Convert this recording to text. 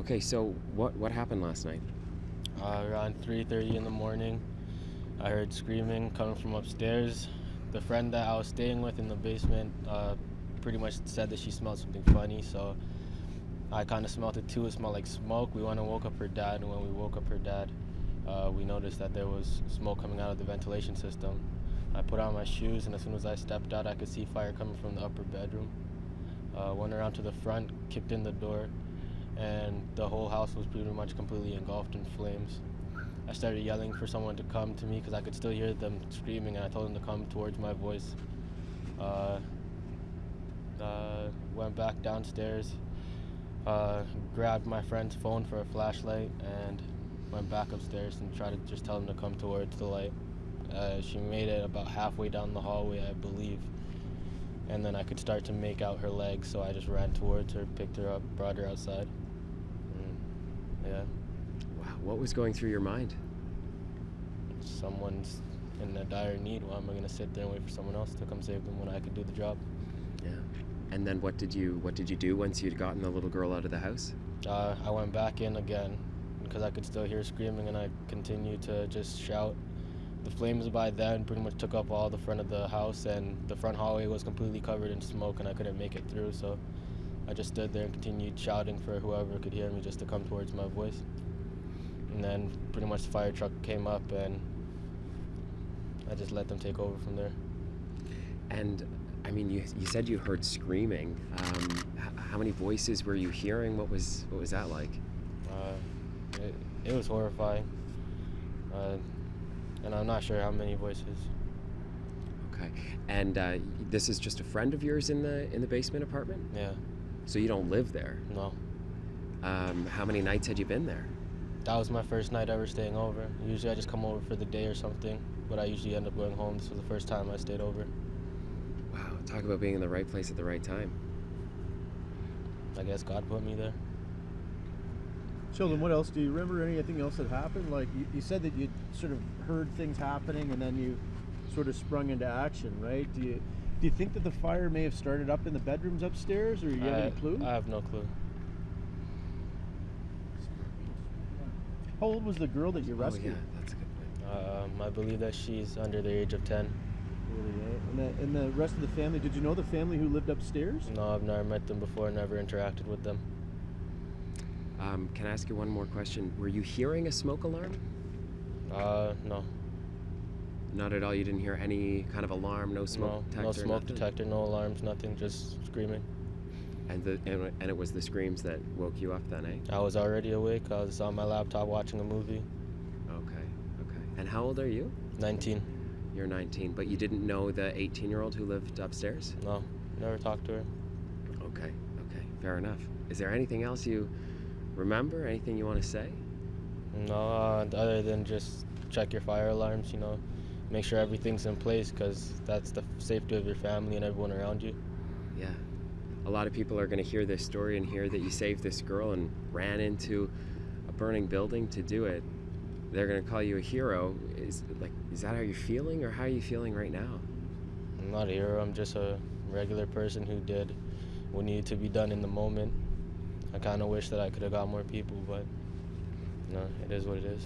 Okay, so what happened last night? Around 3:30 in the morning, I heard screaming coming from upstairs. The friend that I was staying with in the basement pretty much said that she smelled something funny, so I kind of smelled it too. It smelled like smoke. We went and woke up her dad, and when we woke up her dad, we noticed that there was smoke coming out of the ventilation system. I put on my shoes, and as soon as I stepped out, I could see fire coming from the upper bedroom. Went around to the front, kicked in the door, and the whole house was pretty much completely engulfed in flames. I started yelling for someone to come to me because I could still hear them screaming, and I told them to come towards my voice. Uh, Went back downstairs, grabbed my friend's phone for a flashlight, and went back upstairs and tried to just tell them to come towards the light. She made it about halfway down the hallway, I believe, and then I could start to make out her legs, so I just ran towards her, picked her up, brought her outside. Yeah, Wow, what was going through your mind? someone's in a dire need. Why am I gonna sit there and wait for someone else to come save them when I could do the job? Yeah. And then what did you do once you'd gotten the little girl out of the house? I went back in again because I could still hear screaming, and I continued to just shout. The flames by then pretty much took up all the front of the house, and the front hallway was completely covered in smoke, and I couldn't make it through. So I just stood there and continued shouting for whoever could hear me just to come towards my voice. And then pretty much the fire truck came up, and I just let them take over from there. And I mean, you said you heard screaming. How many voices were you hearing? What was that like? It was horrifying, uh, and I'm not sure how many voices. Okay. And this is just a friend of yours in the basement apartment? Yeah, So you don't live there. no. How many nights had you been there? That was my first night ever staying over. Usually I just come over for the day or something, but I usually end up going home. This was the first time I stayed over. Wow, talk about being in the right place at the right time. I guess God put me there. Sheldon, what else? Do you remember anything else that happened? Like you said that you sort of heard things happening and then you sort of sprung into action, right? Do you think that the fire may have started up in the bedrooms upstairs, or you have any clue? I have no clue. How old was the girl that you Oh rescued? yeah, that's a good point. I believe that she's under the age of 10. Really, eh? And the rest of the family, did you know the family who lived upstairs? No, I've never met them before, never interacted with them. Can I ask you one more question? Were you hearing a smoke alarm? No. Not at all. You didn't hear any kind of alarm, no smoke detector. No smoke nothing? detector, no alarms, nothing, just screaming. And it was the screams that woke you up that night. I was already awake. I was on my laptop watching a movie. Okay, okay. And how old are you? 19. You're 19, but you didn't know the 18-year-old who lived upstairs? No, never talked to her. Okay, okay, fair enough. Is there anything else you remember? Anything you want to say? No, other than just check your fire alarms, make sure everything's in place, because that's the safety of your family and everyone around you. Yeah. A lot of people are going to hear this story and hear that you saved this girl and ran into a burning building to do it. They're going to call you a hero. Is that how you're feeling, or how are you feeling right now? I'm not a hero. I'm just a regular person who did what needed to be done in the moment. I kind of wish that I could have got more people, but it is what it is.